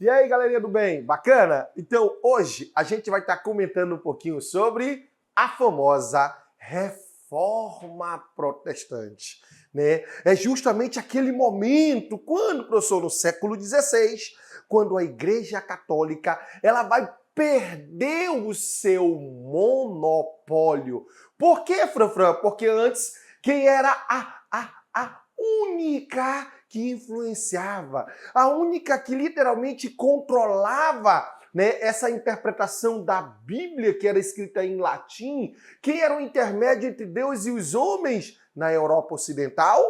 E aí, galerinha do bem, bacana? Então, hoje a gente vai estar comentando um pouquinho sobre a famosa Reforma Protestante, né? É justamente aquele momento, quando, professor, no século XVI, quando a Igreja Católica ela vai perder o seu monopólio. Por quê, Franfran? Porque antes, quem era a única que influenciava, a única que literalmente controlava, né, essa interpretação da Bíblia, que era escrita em latim, quem era o intermédio entre Deus e os homens na Europa Ocidental?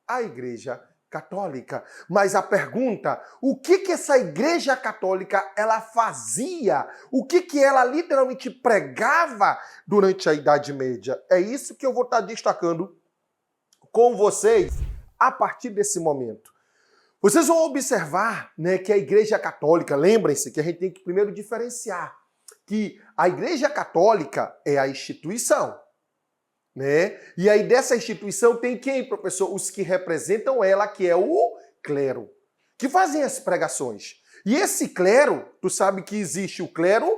A Igreja Católica. Mas a pergunta, o que essa Igreja Católica ela fazia? O que ela literalmente pregava durante a Idade Média? É isso que eu vou estar destacando com vocês a partir desse momento. Vocês vão observar, né, que a Igreja Católica, lembrem-se que a gente tem que primeiro diferenciar que a Igreja Católica é a instituição, né? E aí dessa instituição tem quem, professor? Os que representam ela, que é o clero, que fazem as pregações. E esse clero, tu sabe que existe o clero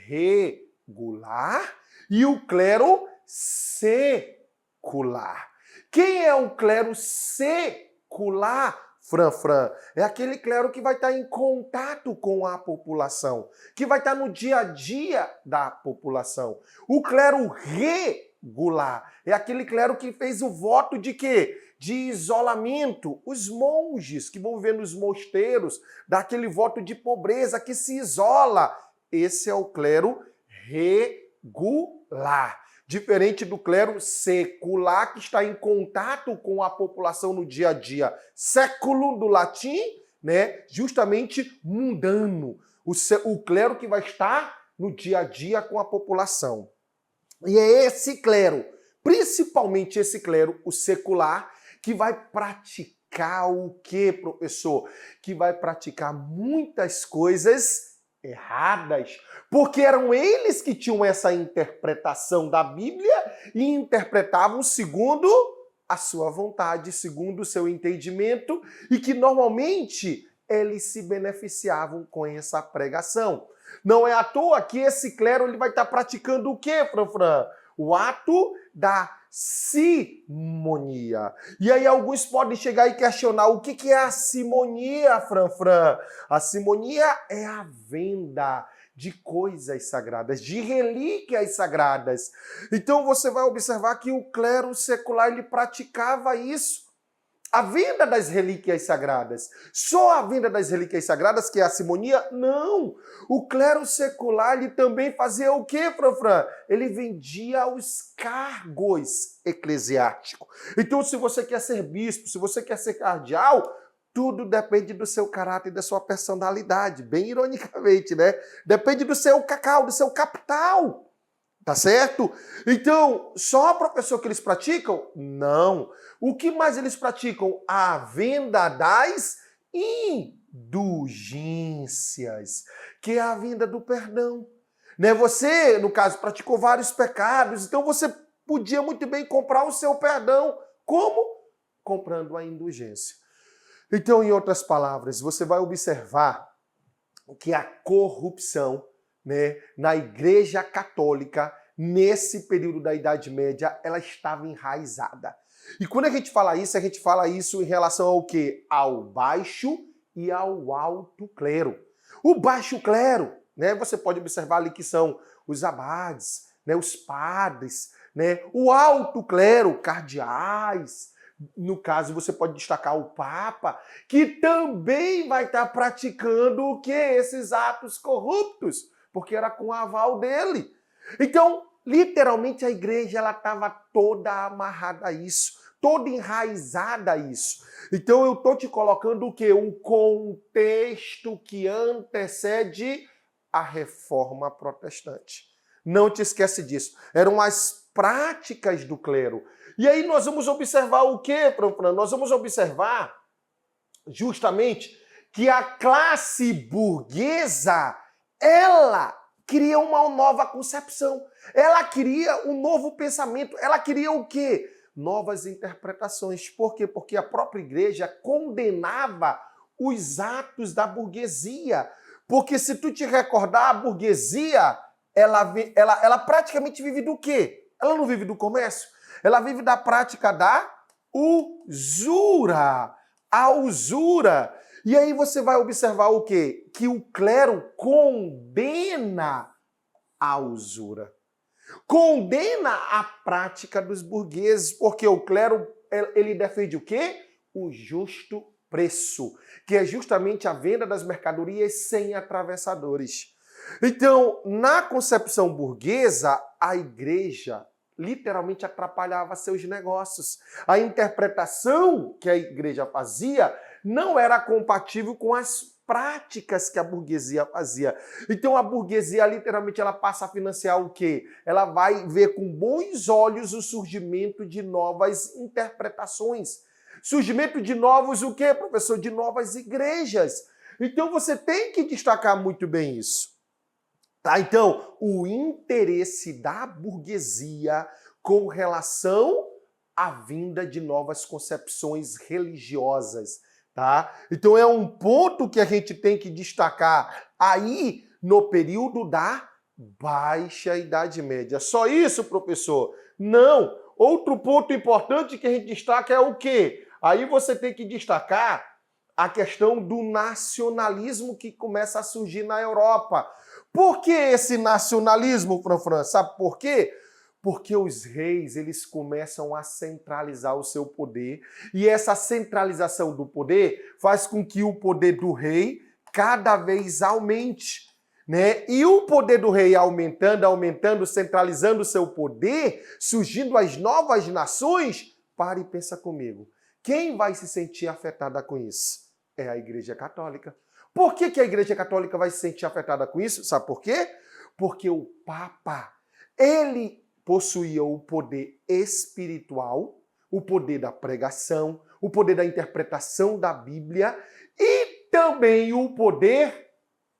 regular e o clero secular. Quem é o clero secular? Franfran, é aquele clero que vai estar em contato com a população, que vai estar no dia a dia da população. O clero regular é aquele clero que fez o voto de quê? De isolamento. Os monges que vão viver nos mosteiros, dá aquele voto de pobreza, que se isola. Esse é o clero regular. Diferente do clero secular, que está em contato com a população no dia a dia. Século, do latim, né? Justamente mundano. O clero que vai estar no dia a dia com a população. E é esse clero, principalmente esse clero, o secular, que vai praticar o quê, professor? Que vai praticar muitas coisas erradas, porque eram eles que tinham essa interpretação da Bíblia e interpretavam segundo a sua vontade, segundo o seu entendimento, e que normalmente eles se beneficiavam com essa pregação. Não é à toa que esse clero ele vai estar praticando o quê, Franfran? O ato da simonia. E aí alguns podem chegar e questionar o que é a simonia, Franfran? A simonia é a venda de coisas sagradas, de relíquias sagradas. Então você vai observar que o clero secular ele praticava isso. A venda das relíquias sagradas. Só a venda das relíquias sagradas, que é a simonia? Não. O clero secular ele também fazia o quê, Franfran? Ele vendia os cargos eclesiásticos. Então, se você quer ser bispo, se você quer ser cardeal, tudo depende do seu caráter e da sua personalidade. Bem ironicamente, né? Depende do seu cacau, do seu capital. Tá certo? Então, só, professor, que eles praticam? Não. O que mais eles praticam? A venda das indulgências, que é a venda do perdão. Né? Você, no caso, praticou vários pecados, então você podia muito bem comprar o seu perdão. Como? Comprando a indulgência. Então, em outras palavras, você vai observar que a corrupção, né, na Igreja Católica, nesse período da Idade Média, ela estava enraizada. E quando a gente fala isso em relação ao quê? Ao baixo e ao alto clero. O baixo clero, né, você pode observar ali que são os abades, né, os padres, né, o alto clero, cardeais. No caso, você pode destacar o Papa, que também vai estar praticando o quê? Esses atos corruptos, porque era com o aval dele. Então, literalmente, a igreja ela estava toda amarrada a isso, toda enraizada a isso. Então, eu estou te colocando o quê? Um contexto que antecede a Reforma Protestante. Não te esquece disso. Eram as práticas do clero. E aí nós vamos observar o quê, Franfran? Nós vamos observar justamente que a classe burguesa, ela queria uma nova concepção. Ela queria um novo pensamento. Ela queria o quê? Novas interpretações. Por quê? Porque a própria igreja condenava os atos da burguesia. Porque se tu te recordar, a burguesia, ela praticamente vive do quê? Ela não vive do comércio. Ela vive da prática da usura. A usura. E aí você vai observar o quê? Que o clero condena a usura. Condena a prática dos burgueses, porque o clero, ele defende o quê? O justo preço, que é justamente a venda das mercadorias sem atravessadores. Então, na concepção burguesa, a igreja literalmente atrapalhava seus negócios. A interpretação que a igreja fazia não era compatível com as práticas que a burguesia fazia. Então a burguesia literalmente ela passa a financiar o quê? Ela vai ver com bons olhos o surgimento de novas interpretações. Surgimento de novos o quê, professor? De novas igrejas. Então você tem que destacar muito bem isso. Tá? Então, o interesse da burguesia com relação à vinda de novas concepções religiosas. Tá? Então é um ponto que a gente tem que destacar aí no período da Baixa Idade Média. Só isso, professor? Não. Outro ponto importante que a gente destaca é o quê? Aí você tem que destacar a questão do nacionalismo que começa a surgir na Europa. Por que esse nacionalismo, Fran? Sabe por quê? Porque os reis, eles começam a centralizar o seu poder e essa centralização do poder faz com que o poder do rei cada vez aumente, né? E o poder do rei aumentando, centralizando o seu poder, surgindo as novas nações, para e pensa comigo. Quem vai se sentir afetada com isso? É a Igreja Católica. Por que a Igreja Católica vai se sentir afetada com isso? Sabe por quê? Porque o Papa, ele possuía o poder espiritual, o poder da pregação, o poder da interpretação da Bíblia e também o poder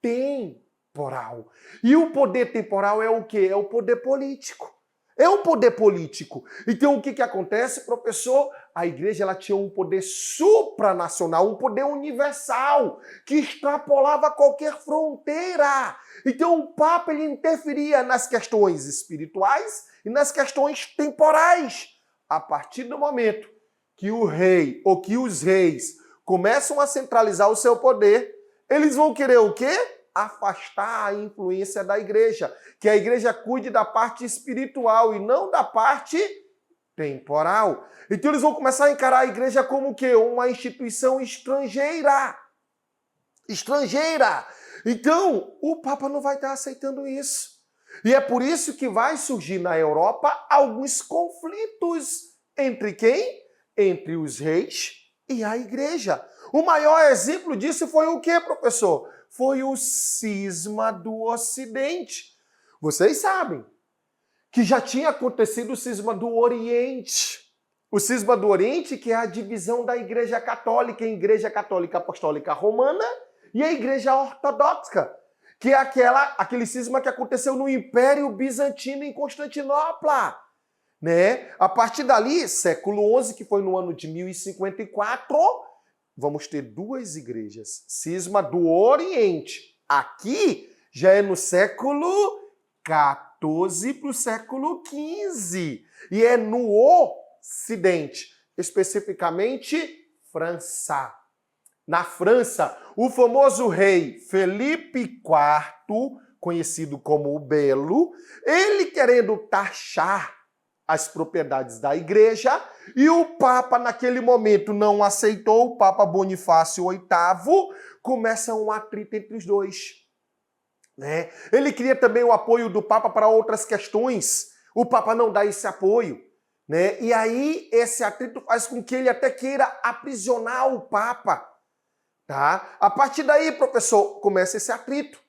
temporal. E o poder temporal é o quê? É o poder político. É um poder político. Então o que acontece, professor? A igreja ela tinha um poder supranacional, um poder universal, que extrapolava qualquer fronteira. Então o Papa ele interferia nas questões espirituais e nas questões temporais. A partir do momento que o rei ou que os reis começam a centralizar o seu poder, eles vão querer o quê? Afastar a influência da igreja. Que a igreja cuide da parte espiritual e não da parte temporal. Então eles vão começar a encarar a igreja como o quê? Uma instituição estrangeira. Estrangeira. Então o Papa não vai estar aceitando isso. E é por isso que vai surgir na Europa alguns conflitos entre quem? Entre os reis e a igreja. O maior exemplo disso foi o quê, professor? Foi o cisma do Ocidente. Vocês sabem que já tinha acontecido o cisma do Oriente. O cisma do Oriente, que é a divisão da Igreja Católica em Igreja Católica Apostólica Romana e a Igreja Ortodoxa, que é aquele cisma que aconteceu no Império Bizantino em Constantinopla. Né? A partir dali, século XI, que foi no ano de 1054, vamos ter duas igrejas. Cisma do Oriente. Aqui já é no século XIV para o século XV. E é no Ocidente, especificamente França. Na França, o famoso rei Felipe IV, conhecido como o Belo, ele querendo taxar as propriedades da igreja, e o Papa, naquele momento, não aceitou, o Papa Bonifácio VIII, começa um atrito entre os dois. Né? Ele queria também o apoio do Papa para outras questões, o Papa não dá esse apoio. Né? E aí, esse atrito faz com que ele até queira aprisionar o Papa. Tá? A partir daí, professor, começa esse atrito.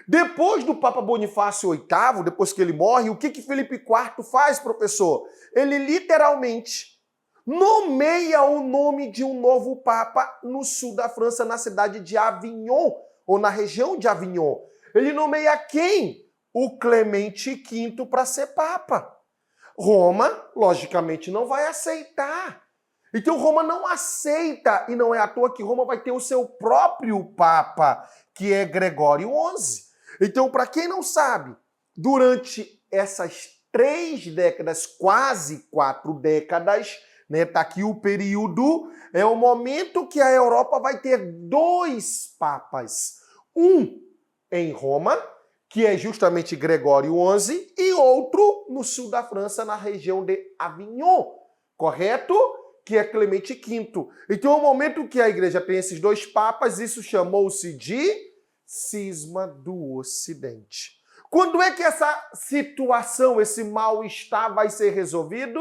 Depois do Papa Bonifácio VIII, depois que ele morre, o que Felipe IV faz, professor? Ele literalmente nomeia o nome de um novo Papa no sul da França, na cidade de Avignon, ou na região de Avignon. Ele nomeia quem? O Clemente V para ser Papa. Roma, logicamente, não vai aceitar. Então Roma não aceita, e não é à toa que Roma vai ter o seu próprio Papa, que é Gregório XI. Então, para quem não sabe, durante essas 3 décadas, quase 4 décadas, né, tá aqui o período, é o momento que a Europa vai ter 2 papas. Um em Roma, que é justamente Gregório XI, e outro no sul da França, na região de Avignon, correto? Que é Clemente V. Então, é o momento que a igreja tem esses 2 papas, isso chamou-se de cisma do Ocidente. Quando é que essa situação, esse mal-estar vai ser resolvido?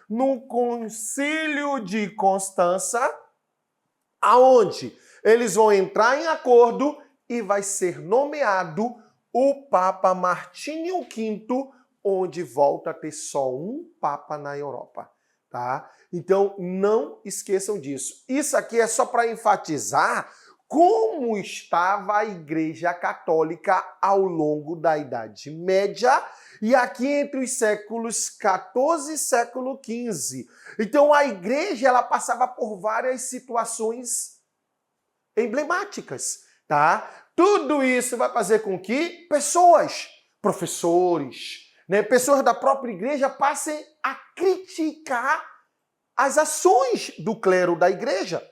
No Concílio de Constança, aonde eles vão entrar em acordo e vai ser nomeado o Papa Martinho V, onde volta a ter só um Papa na Europa. Tá? Então, não esqueçam disso. Isso aqui é só para enfatizar como estava a Igreja Católica ao longo da Idade Média e aqui entre os séculos XIV e século XV. Então, a Igreja ela passava por várias situações emblemáticas, tá? Tudo isso vai fazer com que pessoas, professores, né, pessoas da própria Igreja passem a criticar as ações do clero da Igreja.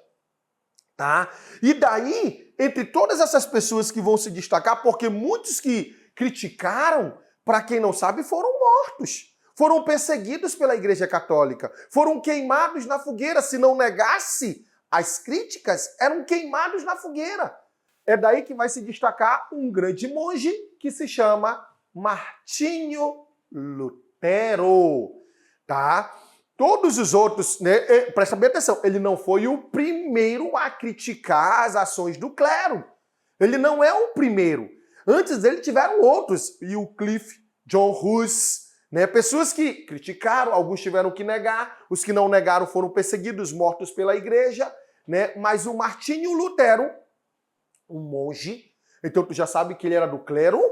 Tá? E daí, entre todas essas pessoas que vão se destacar, porque muitos que criticaram, para quem não sabe, foram mortos. Foram perseguidos pela Igreja Católica. Foram queimados na fogueira. Se não negasse as críticas, eram queimados na fogueira. É daí que vai se destacar um grande monge que se chama Martinho Lutero. Tá? Todos os outros, né, presta bem atenção, ele não foi o primeiro a criticar as ações do clero. Ele não é o primeiro. Antes dele tiveram outros, e o Cliff, John Hus, né, pessoas que criticaram, alguns tiveram que negar, os que não negaram foram perseguidos, mortos pela igreja, né, mas o Martinho Lutero, um monge, então tu já sabe que ele era do clero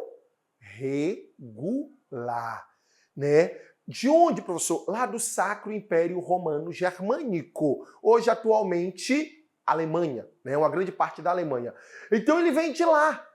regular, né? De onde, professor? Lá do Sacro Império Romano Germânico. Hoje, atualmente, Alemanha, né? Uma grande parte da Alemanha. Então, ele vem de lá.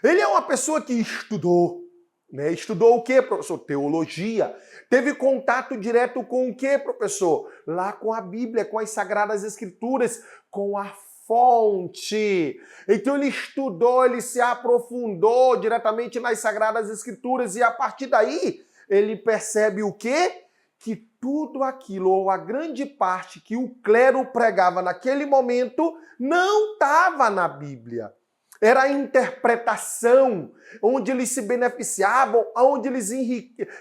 Ele é uma pessoa que estudou, né? Estudou o quê, professor? Teologia. Teve contato direto com o quê, professor? Lá com a Bíblia, com as Sagradas Escrituras, com a fonte. Então, ele estudou, ele se aprofundou diretamente nas Sagradas Escrituras e, a partir daí, ele percebe o quê? Que tudo aquilo, ou a grande parte que o clero pregava naquele momento, não estava na Bíblia. Era a interpretação, onde eles se beneficiavam, onde eles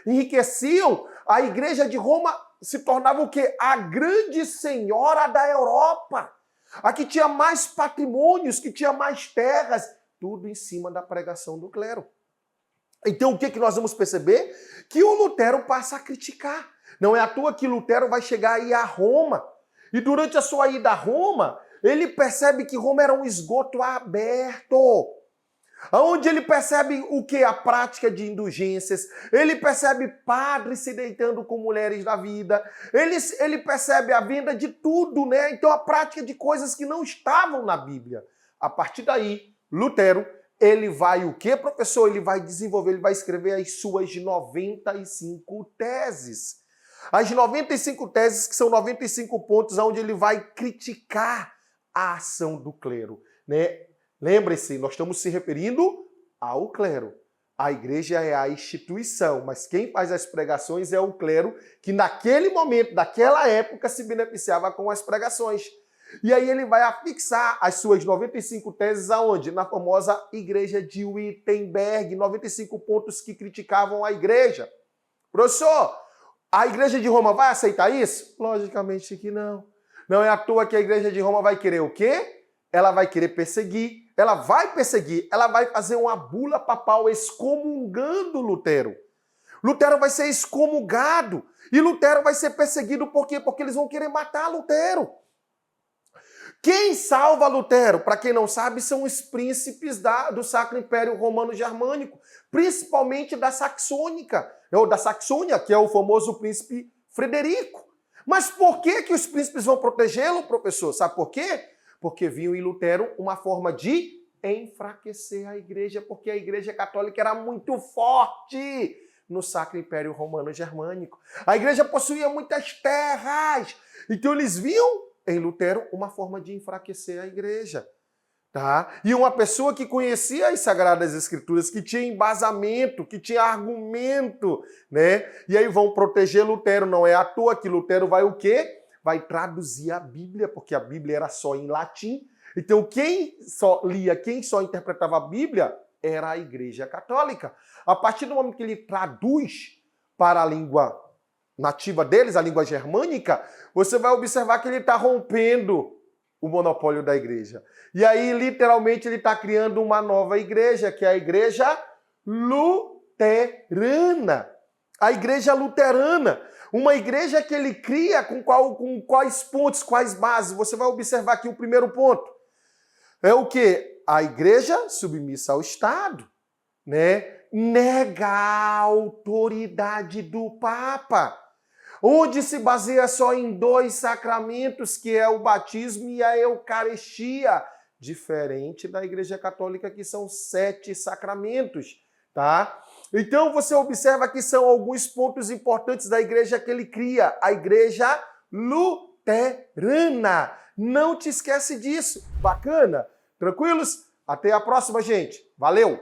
enriqueciam. A Igreja de Roma se tornava o quê? A grande senhora da Europa. A que tinha mais patrimônios, que tinha mais terras, tudo em cima da pregação do clero. Então, o que nós vamos perceber? Que o Lutero passa a criticar. Não é à toa que Lutero vai chegar aí a Roma. E durante a sua ida a Roma, ele percebe que Roma era um esgoto aberto. Onde ele percebe o que? A prática de indulgências. Ele percebe padres se deitando com mulheres da vida. Ele percebe a venda de tudo, né? Então, a prática de coisas que não estavam na Bíblia. A partir daí, Lutero, ele vai o quê, professor? Ele vai desenvolver, ele vai escrever as suas 95 teses. As 95 teses, que são 95 pontos onde ele vai criticar a ação do clero, né? Lembre-se, nós estamos se referindo ao clero. A igreja é a instituição, mas quem faz as pregações é o clero, que naquele momento, naquela época, se beneficiava com as pregações. E aí ele vai afixar as suas 95 teses aonde? Na famosa Igreja de Wittenberg, 95 pontos que criticavam a igreja. Professor, a Igreja de Roma vai aceitar isso? Logicamente que não. Não é à toa que a Igreja de Roma vai querer o quê? Ela vai querer perseguir, ela vai fazer uma bula papal excomungando Lutero. Lutero vai ser excomungado e Lutero vai ser perseguido por quê? Porque eles vão querer matar Lutero. Quem salva Lutero, para quem não sabe, são os príncipes do Sacro Império Romano Germânico, principalmente da Saxônia, que é o famoso príncipe Frederico. Mas por que que os príncipes vão protegê-lo, professor? Sabe por quê? Porque viam em Lutero uma forma de enfraquecer a igreja, porque a igreja católica era muito forte no Sacro Império Romano Germânico. A igreja possuía muitas terras. Então eles viam em Lutero uma forma de enfraquecer a igreja. Tá? E uma pessoa que conhecia as Sagradas Escrituras, que tinha embasamento, que tinha argumento, né? E aí vão proteger Lutero. Não é à toa que Lutero vai o quê? Vai traduzir a Bíblia, porque a Bíblia era só em latim. Então quem só lia, quem só interpretava a Bíblia era a Igreja Católica. A partir do momento que ele traduz para a língua nativa deles, a língua germânica, você vai observar que ele está rompendo o monopólio da igreja. E aí, literalmente, ele está criando uma nova igreja, que é a Igreja Luterana. A Igreja Luterana. Uma igreja que ele cria com quais pontos, quais bases. Você vai observar aqui o primeiro ponto. É o quê? A igreja submissa ao Estado, né? Nega a autoridade do Papa, onde se baseia só em 2 sacramentos, que é o batismo e a Eucaristia, diferente da Igreja Católica, que são 7 sacramentos, tá? Então você observa que são alguns pontos importantes da igreja que ele cria, a Igreja Luterana. Não te esquece disso. Bacana? Tranquilos? Até a próxima, gente. Valeu!